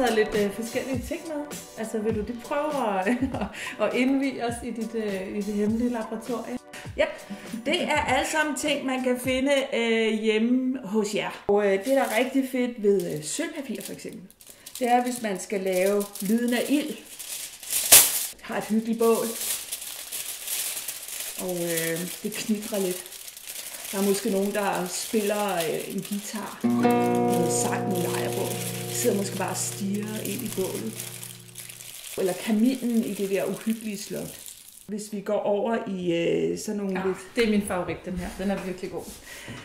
taget lidt forskellige ting med. Altså vil du lige prøve at indvie os i dit hemmelige laboratorie? Ja, det er alle sammen ting, man kan finde hjemme hos jer. Og det, der er rigtig fedt ved sølvpapir for eksempel, det er, hvis man skal lave lyden af ild. Har et hyggeligt bål, og det knitrer lidt. Der er måske nogen, der spiller en guitar, noget sang, noget lejrebål. De sidder måske bare og stirrer ind i bålet. Eller kaminen i det der uhyggelige slot. Hvis vi går over i sådan nogle lidt... Det er min favorit, den her. Den er virkelig god.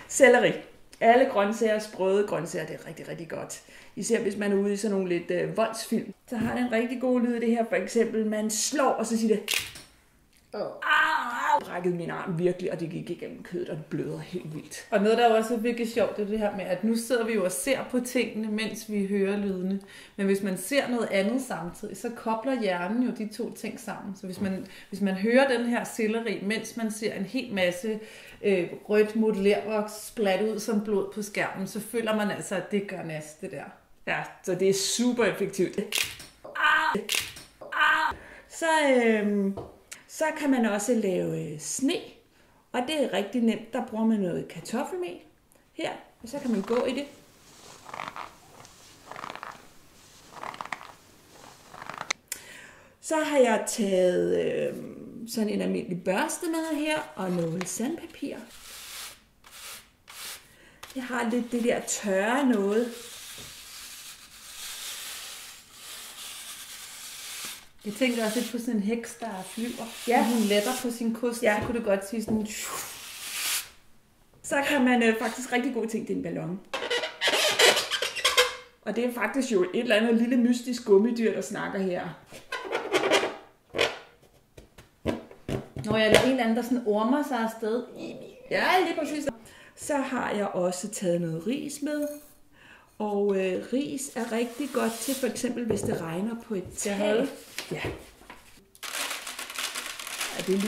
Selleri. Alle grøntsager, sprøde grøntsager, det er rigtig, rigtig godt. Især hvis man er ude i sådan nogle lidt voldsfilm. Så har det en rigtig god lyd, det her. For eksempel, man slår, og så siger det... Brækkede min arm virkelig, og det gik igennem kødet, og det bløder helt vildt. Og noget, der også er virkelig sjovt, det er det her med, at nu sidder vi jo og ser på tingene, mens vi hører lydene. Men hvis man ser noget andet samtidig, så kobler hjernen jo de to ting sammen. Så hvis man hører den her selleri, mens man ser en hel masse rødt modellervoks splat ud som blod på skærmen, så føler man altså, at det gør næste det der. Ja, så det er super effektivt. Så kan man også lave sne, og det er rigtig nemt. Der bruger man noget kartoffelmel her, og så kan man gå i det. Så har jeg taget sådan en almindelig børste med her, og noget sandpapir. Jeg har lidt det der tørre noget. Jeg tænkte også lidt på sådan en heks, der flyver. Ja. Når hun letter på sin kost, ja. Så kunne du godt sige sådan... Så kan man faktisk rigtig gode ting til en ballon. Og det er faktisk jo et eller andet lille mystisk gummidyr, der snakker her. Når jeg lader en eller anden, der sådan ormer sig afsted. Ja, lige præcis. Så har jeg også taget noget ris med. Og ris er rigtig godt til, for eksempel hvis det regner på et tag. Ja. Ja, det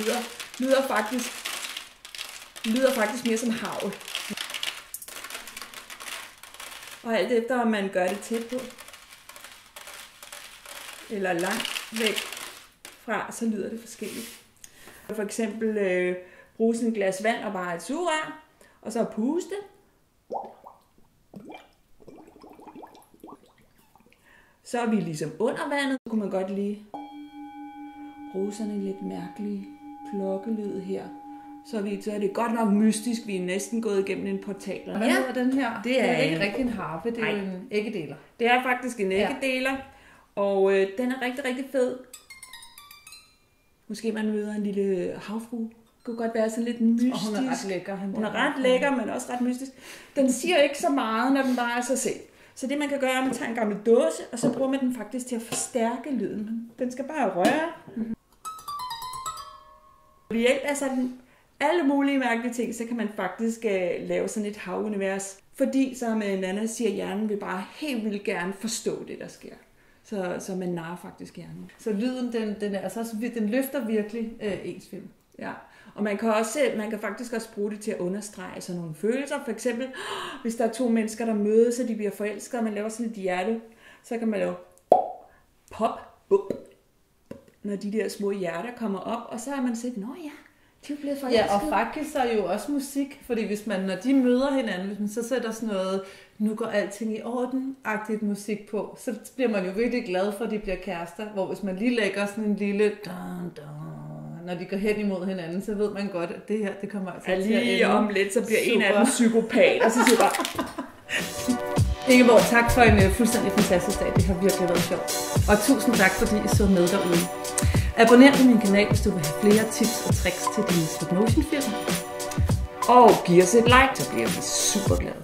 lyder faktisk mere som hagl. Og alt efter, om man gør det tæt på, eller langt væk fra, så lyder det forskelligt. For eksempel bruge sådan et glas vand og bare et sugerør, og så puste. Så er vi ligesom under vandet. Så kunne man godt lige bruge sådan en lidt mærkelig klokkelyd her. Så er det godt nok mystisk. Vi er næsten gået igennem en portal. Hvad hedder den her? Det er ikke rigtig en harpe, det er jo en æggedeler. Det er faktisk en æggedeler, og den er rigtig, rigtig fed. Måske man møder en lille havfrue. Det kunne godt være sådan lidt mystisk. Og hun er ret lækker. Hun er ret lækker, men også ret mystisk. Den siger ikke så meget, når den bare er sig selv. Så det man kan gøre, er, at man tager en gammel dåse, og så bruger man den faktisk til at forstærke lyden. Den skal bare røre. Ved hjælp af sådan alle mulige mærkelige ting, så kan man faktisk lave sådan et havunivers. Fordi, som Nana siger, hjernen vil bare helt vildt gerne forstå det, der sker. Så man narrer faktisk hjernen. Så lyden, den løfter virkelig ens film. Ja. Og man kan faktisk også bruge det til at understrege sådan nogle følelser. For eksempel, hvis der er to mennesker, der mødes, og de bliver forelskede, og man laver sådan et hjerte, så kan man lave pop, når de der små hjerter kommer op, og så har man set, nå ja, de er blevet forelskede. Ja, og faktisk så er jo også musik, fordi hvis man, når de møder hinanden, hvis man så sætter sådan noget, nu går alting i orden-agtigt musik på, så bliver man jo virkelig glad for, at de bliver kærester, hvor hvis man lige lægger sådan en lille når de går hen imod hinanden, så ved man godt, at det her, det kommer altså til at ende. Lige om lidt, så bliver en af dem psykopat, og så siger bare... Ingeborg, tak for en fuldstændig fantastisk dag. Det har virkelig været sjovt. Og tusind tak, fordi I så med derude. Abonner på min kanal, hvis du vil have flere tips og tricks til dine stop-motion film. Og giv os et like, så bliver vi super glade.